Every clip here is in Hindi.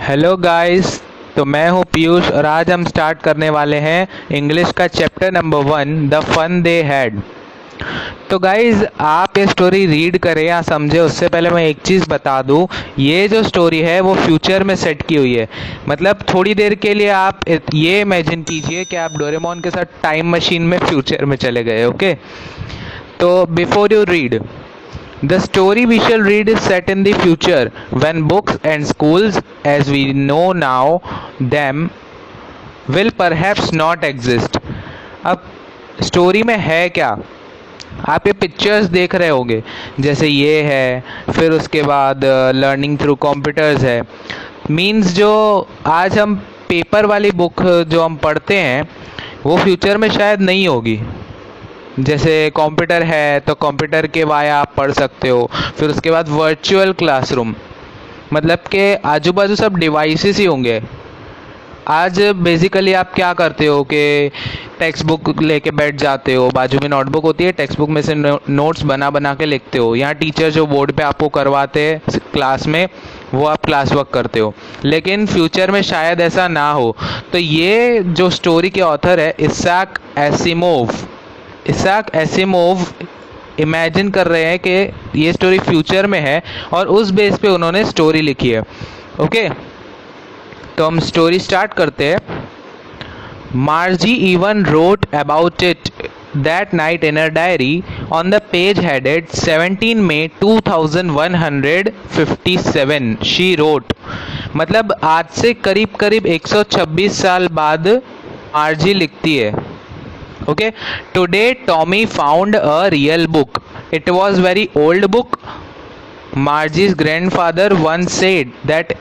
Hello guys. तो मैं हूं पीयूष और आज हम स्टार्ट करने वाले हैं इंग्लिश का chapter number 1 the fun they had. तो गाइस आप ये स्टोरी रीड करें या समझे उससे पहले मैं एक चीज़ बता दूं, ये जो स्टोरी है वो फ्यूचर में सेट की हुई है। मतलब थोड़ी देर के लिए आप ये इमेजिन कीजिए कि आप डोरेमोन के साथ टाइम मशीन में फ्यूचर में चले गए। ओके, तो before you read, the story we shall read is set in the future when books and schools as we know now them will perhaps not exist। अब स्टोरी में है क्या, आप ये पिक्चर्स देख रहे होंगे, जैसे ये है, फिर उसके बाद लर्निंग थ्रू कंप्यूटर्स है। मींस जो आज हम पेपर वाली बुक जो हम पढ़ते हैं वो फ्यूचर में शायद नहीं होगी। जैसे कंप्यूटर है तो कंप्यूटर के वाया आप पढ़ सकते हो। फिर उसके बाद वर्चुअल क्लासरूम, मतलब कि आजू बाजू सब डिवाइसेस ही होंगे। आज बेसिकली आप क्या करते हो कि टेक्स्ट बुक लेके बैठ जाते हो, बाजू में नोटबुक होती है, टेक्स्ट बुक में से नोट्स बना बना के लिखते हो। यहाँ टीचर जो बोर्ड पे आपको करवाते हैं क्लास में वो आप क्लास वर्क करते हो। लेकिन फ्यूचर में शायद ऐसा ना हो। तो ये जो स्टोरी के ऑथर है इसाक एसिमोव इमेजिन कर रहे हैं कि ये स्टोरी फ्यूचर में है और उस बेस पे उन्होंने स्टोरी लिखी है। ओके, तो हम स्टोरी स्टार्ट करते हैं। Margie even wrote about it that night in her diary on the page headed 17 May 2157 she wrote. मतलब आज से करीब करीब 126 साल बाद मार्जी लिखती है। Okay, today Tommy found a real book. It was very old book. Margie's grandfather once said that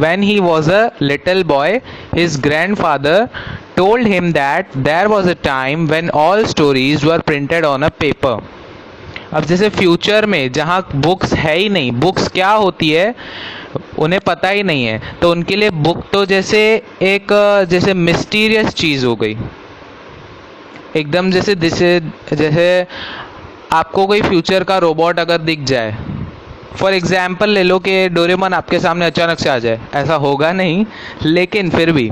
when he was a little boy, his grandfather told him that there was a time when all stories were printed on a paper. अब जैसे फ्यूचर में जहाँ बुक्स है ही नहीं, बुक्स क्या होती है उन्हें पता ही नहीं है, तो उनके लिए बुक तो जैसे एक जैसे मिस्टीरियस चीज़ हो गई एकदम। जैसे आपको कोई फ्यूचर का रोबोट अगर दिख जाए, फॉर एग्जाम्पल ले लो कि डोरेमोन आपके सामने अचानक से आ जाए, ऐसा होगा नहीं लेकिन फिर भी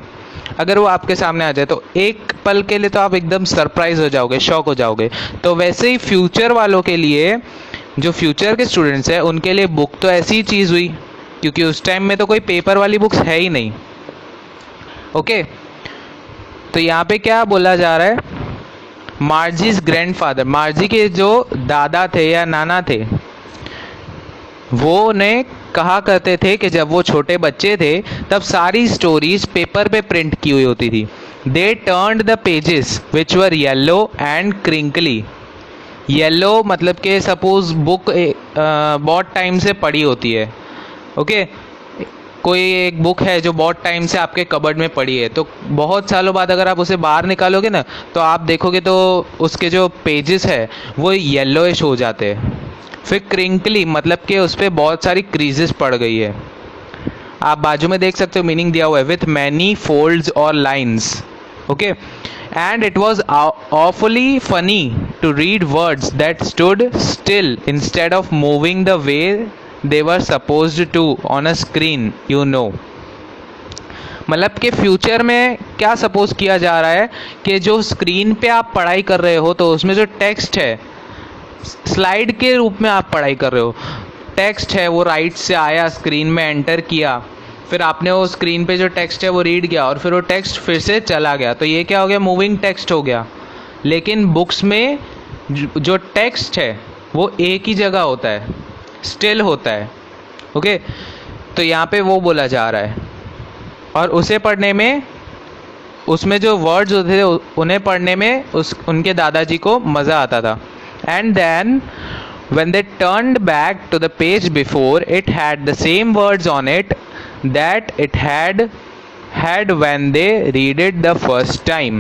अगर वो आपके सामने आ जाए तो एक पल के लिए तो आप एकदम सरप्राइज हो जाओगे, शॉक हो जाओगे। तो वैसे ही फ्यूचर वालों के लिए, जो फ्यूचर के स्टूडेंट्स हैं उनके लिए बुक तो ऐसी चीज़ हुई क्योंकि उस टाइम में तो कोई पेपर वाली बुक्स है ही नहीं। ओके, तो यहाँ पे क्या बोला जा रहा है, मार्जीज ग्रैंडफादर, मार्जी के जो दादा थे या नाना थे, वो ने कहा करते थे कि जब वो छोटे बच्चे थे तब सारी स्टोरीज पेपर पे प्रिंट की हुई होती थी। दे turned the pages which were yellow and crinkly. Yellow मतलब कि सपोज बुक बहुत टाइम से पड़ी होती है। ओके, कोई एक बुक है जो बहुत टाइम से आपके कबर्ड में पड़ी है, तो बहुत सालों बाद अगर आप उसे बाहर निकालोगे ना तो आप देखोगे तो उसके जो पेजेस है वो येलोइश हो जाते हैं। फिर क्रिंकली मतलब कि उस पर बहुत सारी क्रीजेस पड़ गई है। आप बाजू में देख सकते हो, मीनिंग दिया हुआ है विथ मैनी फोल्ड्स और lines. Okay, and it was awfully funny to read words that stood still instead of moving the way they were supposed to on a screen, you know। मतलब कि फ्यूचर में क्या सपोज किया जा रहा है कि जो स्क्रीन पे आप पढ़ाई कर रहे हो तो उसमें जो टेक्स्ट है, स्लाइड के रूप में आप पढ़ाई कर रहे हो, टेक्स्ट है वो राइट से आया, स्क्रीन में एंटर किया, फिर आपने वो स्क्रीन पे जो टेक्स्ट है वो रीड किया और फिर वो टेक्स्ट फिर से चला गया, तो ये क्या हो गया, मूविंग टेक्स्ट हो गया। लेकिन बुक्स में जो टेक्स्ट है वो एक ही जगह होता है, स्टिल होता है। ओके, तो यहाँ पे वो बोला जा रहा है और उसे पढ़ने में, उसमें जो वर्ड्स होते थे उन्हें पढ़ने में उनके दादाजी को मज़ा आता था। And then when they turned back to the page before, it had the same words on it that it had when they read it the first time.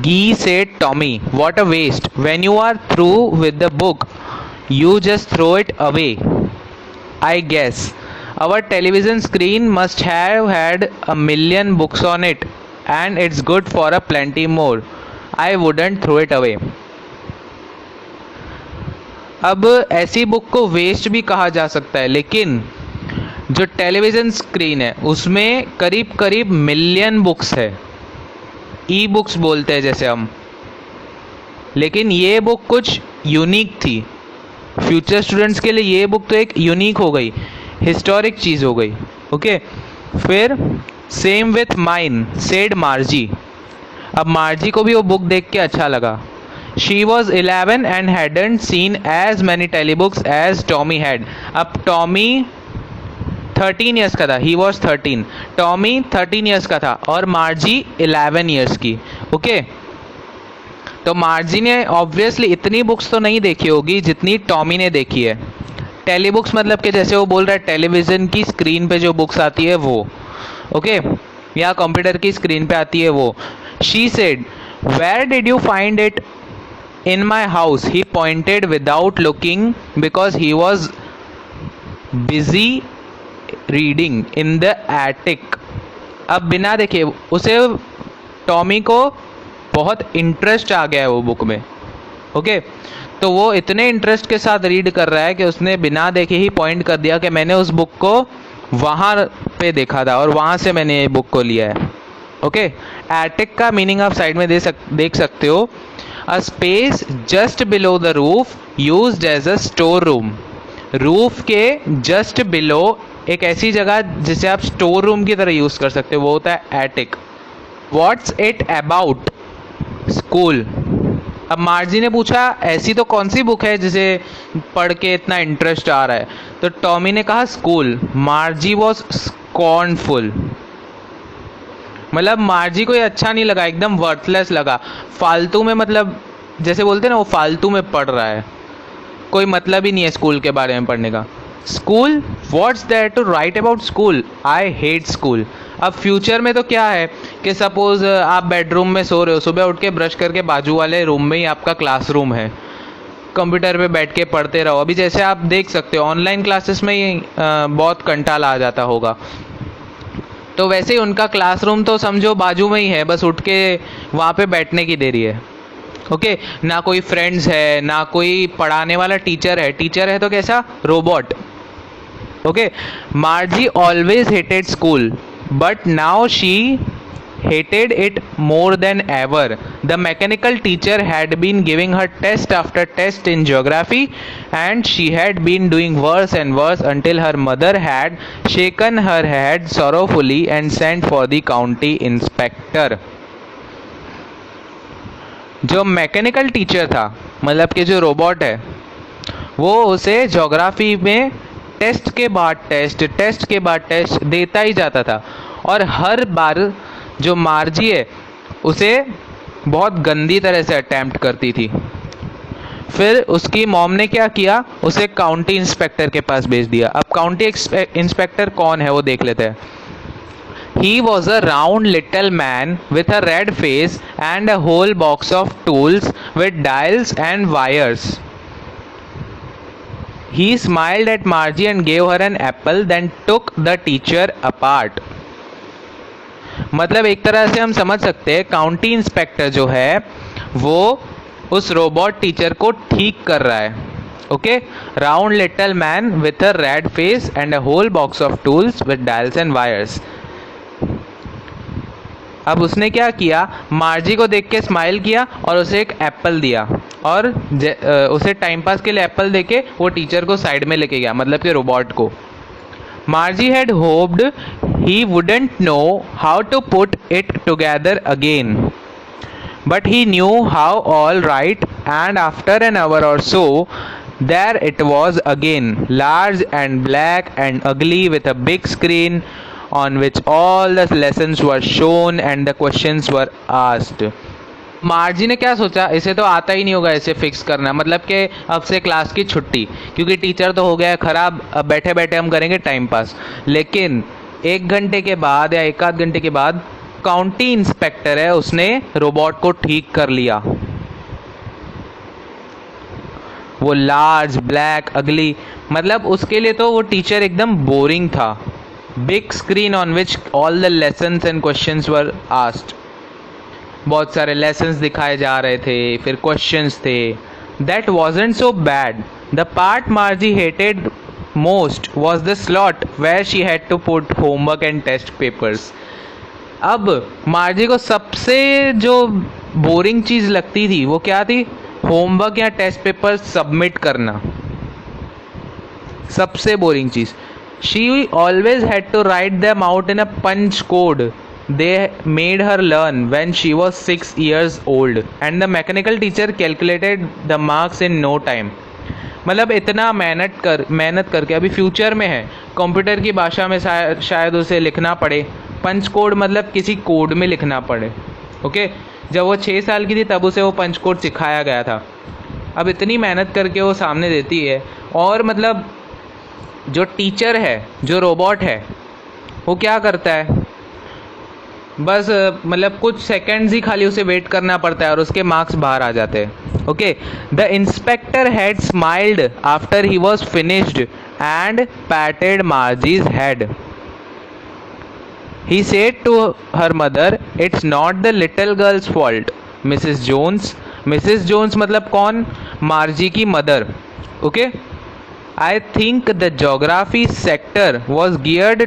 Gee, said Tommy, what a waste. When you are through with the book, you just throw it away. I guess our television screen must have had a million books on it, and it's good for a plenty more. I wouldn't throw it away. अब ऐसी बुक को वेस्ट भी कहा जा सकता है, लेकिन जो टेलीविज़न स्क्रीन है उसमें करीब करीब मिलियन बुक्स है, ई बुक्स बोलते हैं जैसे हम, लेकिन ये बुक कुछ यूनिक थी। फ्यूचर स्टूडेंट्स के लिए ये बुक तो एक यूनिक हो गई, हिस्टोरिक चीज़ हो गई। ओके, फिर सेम विथ माइन सेड मार्जी। अब मार्जी को भी वो बुक देख के अच्छा लगा। She was 11 and hadn't seen as many telebooks as Tommy had. अब टॉमी 13 ईयर्स का था, ही वॉज 13, टॉमी 13 ईयर्स का था और मार्जी 11 ईयर्स की। ओके, तो मार्जी ने ऑब्वियसली इतनी बुक्स तो नहीं देखी होगी जितनी टॉमी ने देखी है। टेलीबुक्स मतलब कि जैसे वो बोल रहा है टेलीविज़न की स्क्रीन पे जो बुक्स आती है वो, ओके, या कंप्यूटर की स्क्रीन पे आती है वो। She said, where did you find it? In my house. He pointed without looking because he was busy reading in the attic. अब बिना देखे उसे, टॉमी को बहुत इंटरेस्ट आ गया है वो बुक में। ओके, तो वो इतने इंटरेस्ट के साथ रीड कर रहा है कि उसने बिना देखे ही पॉइंट कर दिया कि मैंने उस बुक को वहाँ पे देखा था और वहाँ से मैंने ये बुक को लिया है। ओके, एटिक का मीनिंग आप साइड में देख सकते हो। A space just below the roof used as a store room. Roof के जस्ट बिलो एक ऐसी जगह जिसे आप स्टोर रूम की तरह यूज़ कर सकते हो, वो होता है attic. What's it about? School. अब मार्जी ने पूछा ऐसी तो कौन सी बुक है जिसे पढ़ के इतना इंटरेस्ट आ रहा है, तो टॉमी ने कहा स्कूल। मार्जी वॉज स्कॉर्नफुल, मतलब मार्जी को ये अच्छा नहीं लगा, एकदम वर्थलेस लगा, फालतू में, मतलब जैसे बोलते हैं ना वो फालतू में पढ़ रहा है, कोई मतलब ही नहीं है स्कूल के बारे में पढ़ने का। School, what's there to write about school? I hate school. अब फ्यूचर में तो क्या है कि सपोज आप बेडरूम में सो रहे हो, सुबह उठ के ब्रश करके बाजू वाले रूम में ही आपका क्लासरूम है, कंप्यूटर पे बैठ के पढ़ते रहो। अभी जैसे आप देख सकते हो ऑनलाइन क्लासेस में ही बहुत कंटाला आ जाता होगा, तो वैसे ही उनका क्लासरूम तो समझो बाजू में ही है, बस उठ के वहाँ पे बैठने की देरी है। ओके, ना कोई फ्रेंड्स है, ना कोई पढ़ाने वाला टीचर है। टीचर है तो कैसा? Robot. Okay, मार्जी always hated school but now she hated it more than ever. The mechanical teacher had been giving her test after test in geography and she had been doing worse and worse until her mother had shaken her head sorrowfully and sent for the county inspector. जो मैकेनिकल टीचर था, मतलब कि जो रोबोट है, वो उसे ज्योग्राफी में टेस्ट के बाद टेस्ट देता ही जाता था और हर बार जो मार्जी है उसे बहुत गंदी तरह से अटैम्प्ट करती थी। फिर उसकी मॉम ने क्या किया, उसे काउंटी इंस्पेक्टर के पास भेज दिया। अब काउंटी इंस्पेक्टर कौन है वो देख लेते हैं। He was a round little man with a red face and a whole box of tools with dials and wires. He smiled at Margie and gave her an apple, then took the teacher apart. मतलब एक तरह से हम समझ सकते हैं काउंटी इंस्पेक्टर जो है वो उस रोबोट टीचर को ठीक कर रहा है। Okay, round little man with a red face and a whole box of tools with dials and wires. अब उसने क्या किया, मार्जी को देख के स्माइल किया और उसे एक एप्पल दिया और उसे टाइम पास के लिए एप्पल देके वो टीचर को साइड में लेके गया, मतलब कि रोबोट को। Margie had hoped he wouldn't know how to put it together again, but he knew how all right, and after an hour or so, there it was again, large and black and ugly with a big screen on which all the lessons were shown and the questions were asked. मार्जी ने क्या सोचा, इसे तो आता ही नहीं होगा इसे फिक्स करना, मतलब कि अब से क्लास की छुट्टी, क्योंकि टीचर तो हो गया है ख़राब, अब बैठे बैठे हम करेंगे टाइम पास। लेकिन 1 घंटे के बाद या 1 आध घंटे के बाद काउंटी इंस्पेक्टर है उसने रोबोट को ठीक कर लिया। वो लार्ज ब्लैक अगली, मतलब उसके लिए तो वो टीचर एकदम बोरिंग था। Big screen on which all the lessons and questions were asked, बहुत सारे लेसन्स दिखाए जा रहे थे, फिर क्वेश्चंस थे। That wasn't so bad. The part मार्जी hated most was the slot where she had to put homework and test papers. अब मार्जी को सबसे जो बोरिंग चीज़ लगती थी वो क्या थी? होमवर्क या टेस्ट पेपर सबमिट करना, सबसे boring cheese. She always had to write them out in a punch code they made her learn when she was 6 years old, and the mechanical teacher calculated the marks in no time. मतलब इतना मेहनत करके अभी फ्यूचर में है, कंप्यूटर की भाषा में शायद उसे लिखना पड़े. पंच कोड मतलब किसी कोड में लिखना पड़े. ओके, जब वो 6 साल की थी तब उसे वो पंच कोड सिखाया गया था. अब इतनी मेहनत करके वो सामने देती है, और मतलब जो टीचर है, जो रोबोट है, वो क्या करता है? बस मतलब कुछ सेकंड्स ही खाली उसे वेट करना पड़ता है और उसके मार्क्स बाहर आ जाते हैं. Okay, the inspector had smiled after he was finished and patted Margie's head. He said to her mother, "It's not the little girl's fault, Mrs. Jones." Mrs. Jones मतलब कौन? मार्जी की mother. Okay, I think the geography sector was geared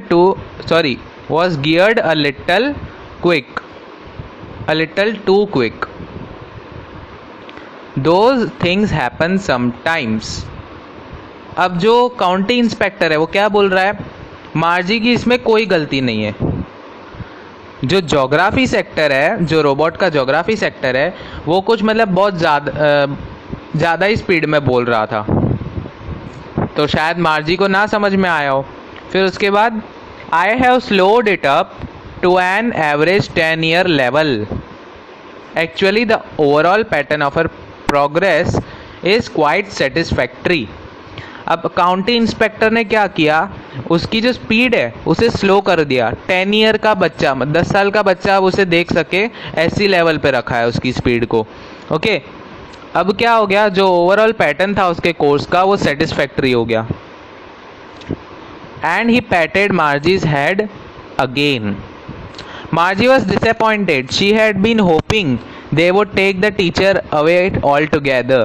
a little too quick. Those things happen sometimes. अब जो काउंटी इंस्पेक्टर है वो क्या बोल रहा है? मार्जी की इसमें कोई गलती नहीं है. जो जोग्राफी सेक्टर है, जो रोबोट का जोग्राफी सेक्टर है, वो कुछ मतलब बहुत ज़्यादा ही स्पीड में बोल रहा था, तो शायद मार्जी को ना समझ में आया हो. फिर उसके बाद I have slowed it up to an average 10-year level. Actually the overall pattern of her progress is quite satisfactory. अब काउंटी इंस्पेक्टर ने क्या किया? उसकी जो स्पीड है उसे स्लो कर दिया. 10 ईयर का बच्चा, 10 साल का बच्चा अब उसे देख सके ऐसी लेवल पे रखा है उसकी स्पीड को. ओके, अब क्या हो गया? जो ओवरऑल पैटर्न था उसके कोर्स का वो सेटिस्फैक्ट्री हो गया. And he patted Margie's head again. Margie was disappointed. She had been hoping they would take the teacher away altogether.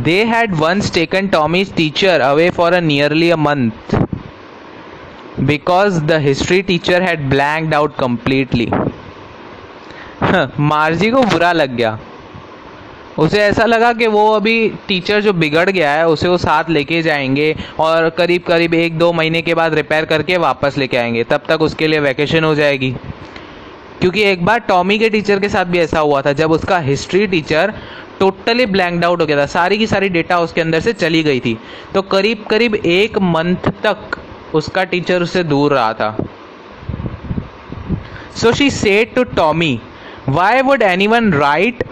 They had once taken Tommy's teacher away for nearly a month because the history teacher had blanked out completely. मार्जी को बुरा लग गया. उसे ऐसा लगा कि वो अभी टीचर जो बिगड़ गया है उसे वो साथ लेके जाएंगे और करीब करीब 1-2 महीने के बाद रिपेयर करके वापस लेके आएंगे. तब तक उसके लिए वैकेशन हो जाएगी. क्योंकि एक बार टॉमी के टीचर के साथ भी ऐसा हुआ था, जब उसका history teacher totally blanked out हो गया था, सारी की सारी डेटा उसके अंदर से चली गई थी, तो करीब करीब 1 मंथ तक उसका टीचर उससे दूर रहा था. So she said to Tommy, why would anyone write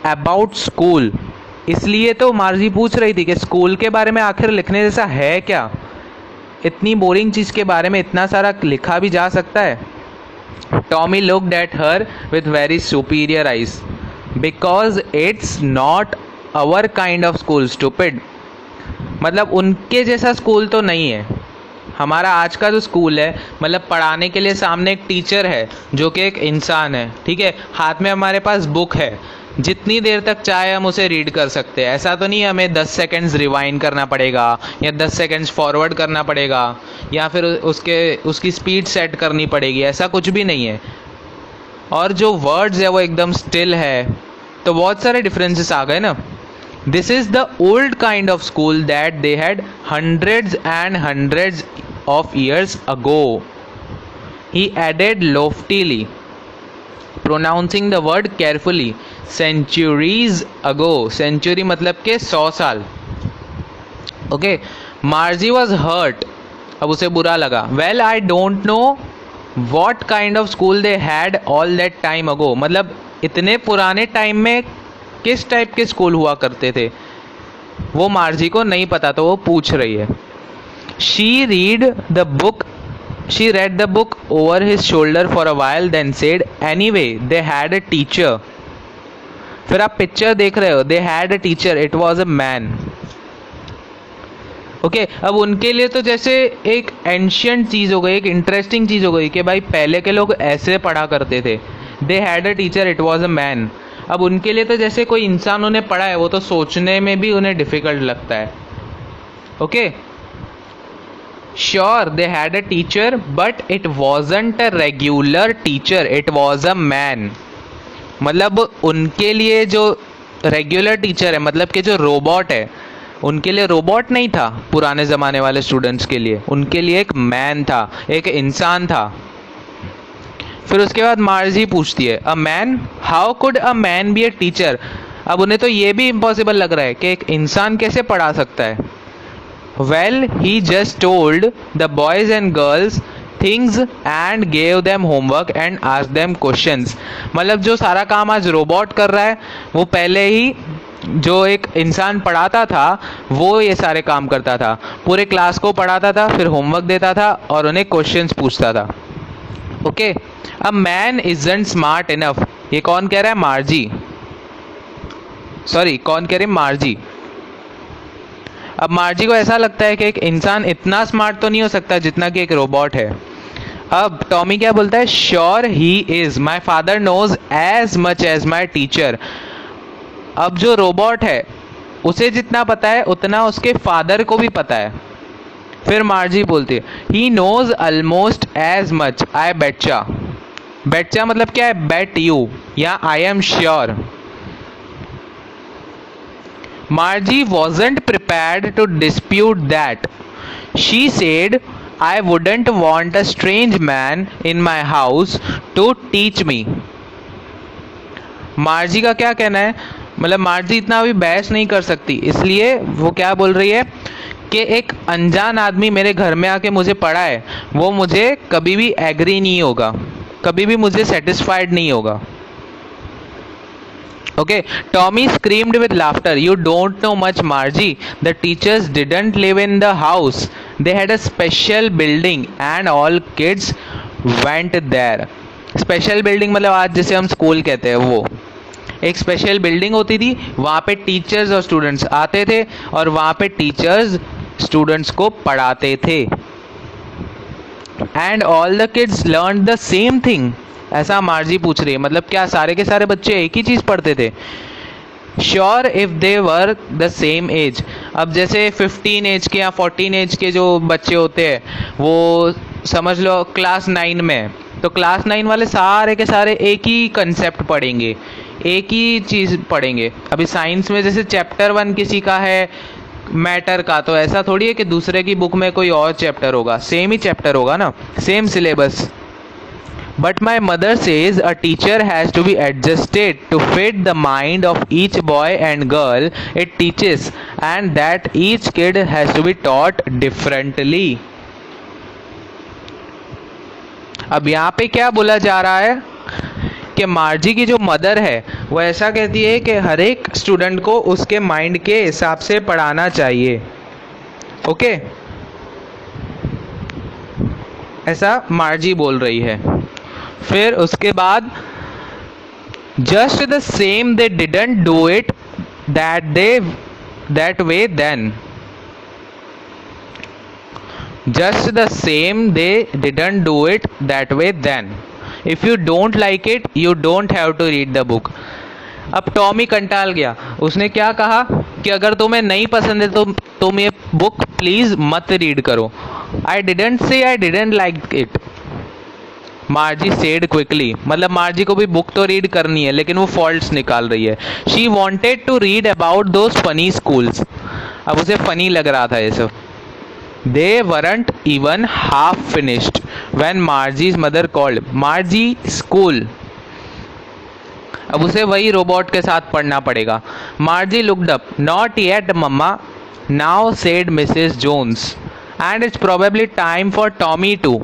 about school. इसलिए तो मार्जी पूछ रही थी कि स्कूल के बारे में आखिर लिखने जैसा है क्या? इतनी बोरिंग चीज़ के बारे में इतना सारा लिखा भी जा सकता है. Tommy looked at her with very superior eyes. Because it's not our kind of school, stupid. मतलब उनके जैसा स्कूल तो नहीं है. हमारा आज का जो स्कूल है, मतलब पढ़ाने के लिए सामने एक टीचर है जो कि एक इंसान है, ठीक है, हाथ में हमारे पास बुक है, जितनी देर तक चाहे हम उसे रीड कर सकते हैं. ऐसा तो नहीं है हमें 10 सेकेंड्स रिवाइंड करना पड़ेगा या 10 सेकेंड्स फॉरवर्ड करना पड़ेगा या फिर उसकी स्पीड सेट करनी पड़ेगी. ऐसा कुछ भी नहीं है. और जो वर्ड्स है वो एकदम स्टिल है. तो बहुत सारे डिफरेंसेस आ गए ना. This is the old kind of school that they had hundreds and hundreds of years ago. He added loftily, pronouncing the word carefully. Centuries ago. Century मतलब के 100 साल. Okay, Margie was hurt. अब उसे बुरा लगा. Well, I don't know what kind of school they had all that time ago. मतलब इतने पुराने टाइम में किस टाइप के स्कूल हुआ करते थे वो मार्जी को नहीं पता, तो वो पूछ रही है. She read the book over his shoulder for a while, then said, anyway, they had a teacher. फिर आप पिक्चर देख रहे हो, they had a teacher, it was a man. Okay, अब उनके लिए तो जैसे एक एंशियंट चीज़ हो गई, एक इंटरेस्टिंग चीज़ हो गई कि भाई पहले के लोग ऐसे पढ़ा करते थे. They had a teacher, it was a man. अब उनके लिए तो जैसे कोई इंसान उन्हें पढ़ा है, वो तो सोचने में भी उन्हें डिफ़िकल्ट लगता है. Okay, sure they had a teacher but it wasn't a regular teacher, it was a man. मतलब उनके लिए जो रेगुलर टीचर है, मतलब कि जो रोबोट है, उनके लिए रोबोट नहीं था पुराने ज़माने वाले स्टूडेंट्स के लिए, उनके लिए एक मैन था, एक इंसान था। फिर उसके बाद मार्जी पूछती है, a man, how could a man be a teacher. अब उन्हें तो ये भी इम्पॉसिबल लग रहा है कि एक इंसान कैसे पढ़ा सकता है। Well he just told the boys and girls things and gave them homework and asked them questions. मतलब जो सारा काम आज रोबोट कर रहा है, वो पहले ही जो एक इंसान पढ़ाता था वो ये सारे काम करता था, पूरे क्लास को पढ़ाता था, फिर होमवर्क देता था और उन्हें क्वेश्चंस पूछता था। Okay, a man isn't smart enough, ये कौन कह रहा है? मार्जी। सॉरी, कौन कह रही? मार्जी। अब मार्जी को ऐसा लगता है कि एक इंसान इतना स्मार्ट तो नहीं हो सकता जितना कि एक रोबोट है। अब टॉमी क्या बोलता है? Sure he is, my father knows as much as my teacher. अब जो रोबोट है उसे जितना पता है उतना उसके फादर को भी पता है। फिर मार्जी बोलती है, he knows almost as much, I betcha. Betcha मतलब क्या है? बेट यू या I am sure. Margie wasn't prepared to dispute that. She said, I wouldn't want a strange man in my house to teach me. मार्जी का क्या कहना है? मतलब मार्जी इतना अभी बहस नहीं कर सकती, इसलिए वो क्या बोल रही है कि एक अनजान आदमी मेरे घर में आके मुझे पढ़ाए, वो मुझे कभी भी एग्री नहीं होगा, कभी भी मुझे सेटिस्फाइड नहीं होगा। Okay, Tommy screamed with laughter. You don't know much, Margie. The teachers didn't live in the house. They had a special building and all kids went there. Special building मतलब आज जैसे हम स्कूल कहते हैं, वो एक स्पेशल बिल्डिंग होती थी, वहाँ पे टीचर्स और स्टूडेंट्स आते थे और वहाँ पे टीचर्स स्टूडेंट्स को पढ़ाते थे। And all the kids learn the same thing. ऐसा मार्जी पूछ रही है, मतलब क्या सारे के सारे बच्चे एक ही चीज़ पढ़ते थे? Sure if they were the same age. अब जैसे 15 एज के या 14 एज के जो बच्चे होते हैं, वो समझ लो क्लास 9 में, तो क्लास 9 वाले सारे के सारे एक ही कंसेप्ट पढ़ेंगे, एक ही चीज़ पढ़ेंगे। अभी साइंस में जैसे चैप्टर 1 किसी का है मैटर का, तो ऐसा थोड़ी है कि दूसरे की बुक में कोई और चैप्टर होगा, सेम ही चैप्टर होगा ना, same syllabus. But my mother says a teacher has to be adjusted to fit the mind of each boy and girl it teaches, and that each kid has to be taught differently. अब यहाँ पे क्या बोला जा रहा है कि मार्जी की जो मदर है वो ऐसा कहती है कि हर एक स्टूडेंट को उसके माइंड के हिसाब से पढ़ाना चाहिए। ओके, ऐसा मार्जी बोल रही है। फिर उसके बाद just the same they didn't do it that way then. Just the same they didn't do it that way then. If you don't like it you don't have to read the book. अब टॉमी कंटाल गया, उसने क्या कहा कि अगर तुम्हें नहीं पसंद है तो तुम ये बुक प्लीज मत रीड करो। I didn't say I didn't like it, मार्जी said quickly. मतलब मार्जी को भी बुक तो रीड करनी है लेकिन वो फॉल्ट्स निकाल रही है। She wanted to read about those funny schools. अब उसे फनी लग रहा था ये सब। They weren't even half finished when Margie's mother called. Margie school, अब उसे वही रोबोट के साथ पढ़ना पड़ेगा। Margie looked up, not yet mamma, now said Mrs Jones, and it's probably time for Tommy too.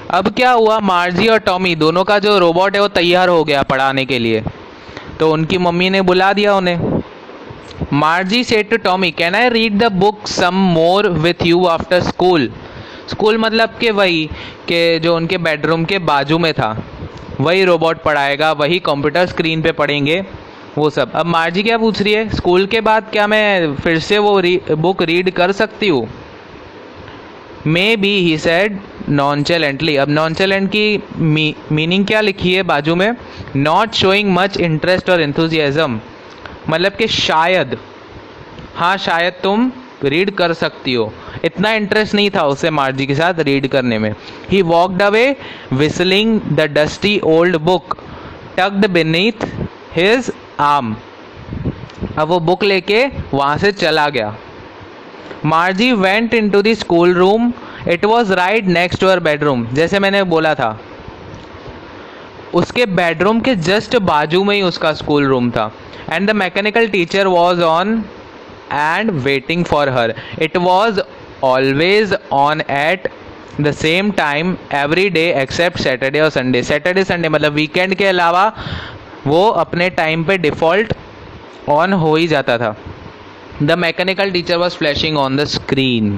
अब क्या हुआ, मार्जी और टॉमी दोनों का जो रोबोट है वो तैयार हो गया पढ़ाने के लिए, तो उनकी मम्मी ने बुला दिया उन्हें। Margie said to Tommy, can I read the book some more with you after school. School मतलब कि वही कि जो उनके बेडरूम के बाजू में था, वही रोबोट पढ़ाएगा, वही कंप्यूटर स्क्रीन पे पढ़ेंगे वो सब। अब मार्जी क्या पूछ रही है, स्कूल के बाद क्या मैं फिर से वो बुक रीड कर सकती हूँ? Maybe he said nonchalantly. अब नॉनचेलेंट की मीनिंग क्या लिखी है बाजू में? नॉट शोइंग मच इंटरेस्ट और एंथुजियाज्म, मतलब कि शायद हाँ शायद तुम रीड कर सकती हो। इतना इंटरेस्ट नहीं था उसे मार्जी के साथ रीड करने में। He walked away whistling the dusty old book tucked beneath his arm. अब वो बुक लेके वहाँ से चला गया। Margie went into the school room, it was right next to her bedroom. जैसे मैंने बोला था, उसके बेडरूम के जस्ट बाजू में ही उसका स्कूल रूम था। And the mechanical teacher was on and waiting for her. It was always on at the same time every day except Saturday और Sunday. Saturday Sunday मतलब वीकेंड के अलावा वो अपने टाइम पे डिफ़ॉल्ट ऑन हो ही जाता था। The mechanical teacher was flashing on the screen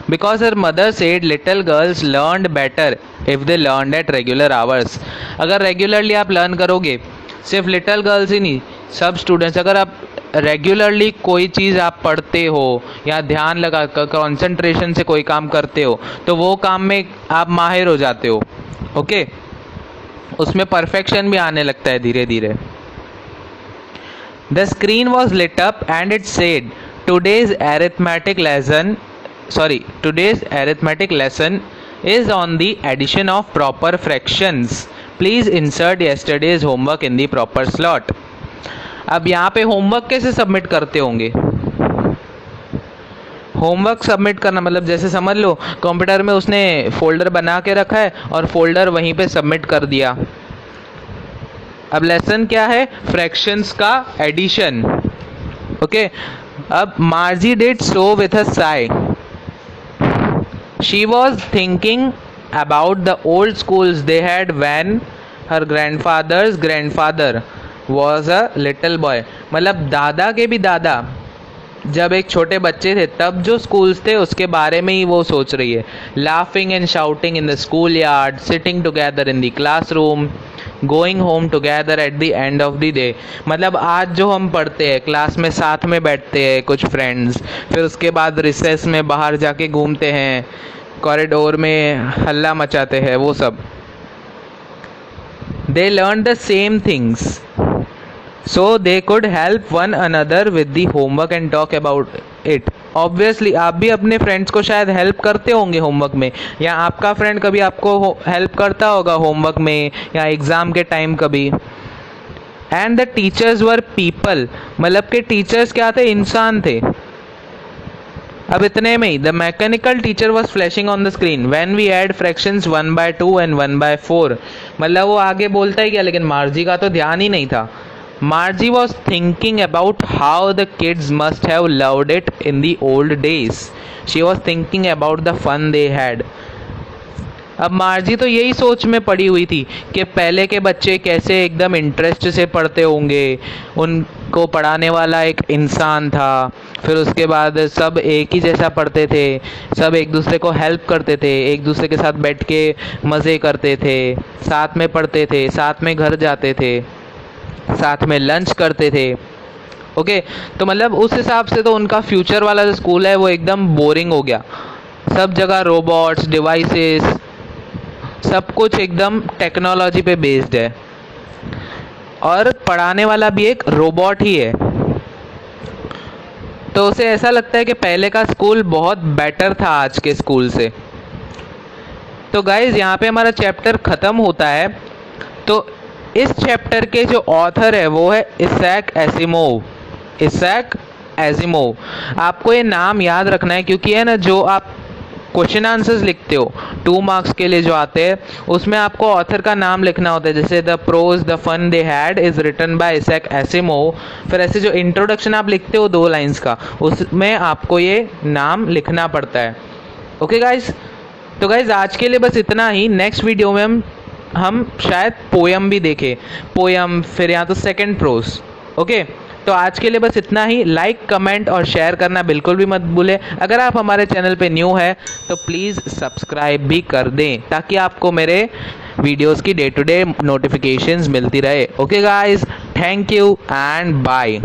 because her mother said little girls learned better if they learned at regular hours. अगर रेगुलरली आप लर्न करोगे, सिर्फ लिटल गर्ल्स ही नहीं, सब स्टूडेंट्स, अगर आप रेगुलरली कोई चीज़ आप पढ़ते हो या ध्यान लगा कर कॉन्सेंट्रेशन से कोई काम करते हो तो वो काम में आप माहिर हो जाते हो। ओके, उसमें परफेक्शन भी आने लगता है धीरे धीरे। The screen was lit up and it said today's arithmetic lesson is on the addition of proper fractions. Please insert yesterday's homework in the proper slot. अब यहाँ पे होमवर्क कैसे सबमिट करते होंगे? होमवर्क सबमिट करना मतलब जैसे समझ लो कंप्यूटर में उसने फोल्डर बना के रखा है और फोल्डर वहीं पे सबमिट कर दिया। अब लेसन क्या है? फ्रैक्शंस का एडिशन। ओके, अब मार्जी did so with a Sai. She was thinking about the old schools they had when her grandfather's grandfather was a little boy. मतलब दादा के भी दादा जब एक छोटे बच्चे थे तब जो स्कूल्स थे उसके बारे में ही वो सोच रही है। Laughing and shouting in the schoolyard, sitting together in the classroom, going home together at the end of the day. मतलब आज जो हम पढ़ते हैं क्लास में साथ में बैठते हैं कुछ फ्रेंड्स, फिर उसके बाद रिसेस में बाहर जाके घूमते हैं, कॉरिडोर में हल्ला मचाते हैं, वो सब। They learned the same things so they could help one another with the homework and talk about it. Obviously आप भी अपने फ्रेंड्स को शायद हेल्प करते होंगे होमवर्क में, या आपका फ्रेंड कभी आपको हेल्प करता होगा होमवर्क में या एग्ज़ाम के टाइम कभी। And the teachers were people, मतलब के टीचर्स क्या थे? इंसान थे। अब इतने में ही the mechanical teacher was flashing on the screen when we add fractions 1/2 and 1/4। मतलब वो आगे बोलता है क्या, लेकिन मार्जी का तो ध्यान ही नहीं था। Margie was thinking about how the kids must have loved it in the old days. She was thinking about the fun they had. अब मार्जी तो यही सोच में पड़ी हुई थी कि पहले के बच्चे कैसे एकदम इंटरेस्ट से पढ़ते होंगे, उनको पढ़ाने वाला एक इंसान था, फिर उसके बाद सब एक ही जैसा पढ़ते थे, सब एक दूसरे को हेल्प करते थे, एक दूसरे के साथ बैठ के मज़े करते थे, साथ में पढ़ते थे, साथ में घर जाते थे, साथ में लंच करते थे। ओके, तो मतलब उस हिसाब से तो उनका फ्यूचर वाला जो स्कूल है वो एकदम बोरिंग हो गया। सब जगह रोबोट्स, डिवाइसेस, सब कुछ एकदम टेक्नोलॉजी पे बेस्ड है और पढ़ाने वाला भी एक रोबोट ही है। तो उसे ऐसा लगता है कि पहले का स्कूल बहुत बेटर था आज के स्कूल से। तो गाइज यहाँ पे हमारा चैप्टर ख़त्म होता है। तो इस चैप्टर के जो ऑथर है वो है इसैक एसिमोव। इसैक एसिमोव, आपको ये नाम याद रखना है क्योंकि है ना, जो आप क्वेश्चन आंसर्स लिखते हो 2 मार्क्स के लिए जो आते हैं उसमें आपको ऑथर का नाम लिखना होता है। जैसे the prose the fun they had is written by Isaac Asimov. फिर ऐसे जो इंट्रोडक्शन आप लिखते हो 2 लाइंस का, उसमें आपको ये नाम लिखना पड़ता है। ओके गाइज, तो गाइज आज के लिए बस इतना ही। नेक्स्ट वीडियो में हम शायद पोयम भी देखें, पोयम, फिर या तो सेकंड प्रोज। ओके, तो आज के लिए बस इतना ही। लाइक, कमेंट और शेयर करना बिल्कुल भी मत भूलें। अगर आप हमारे चैनल पे न्यू है तो प्लीज़ सब्सक्राइब भी कर दें ताकि आपको मेरे वीडियोस की डे टू डे नोटिफिकेशंस मिलती रहे। Okay guys, thank you and bye.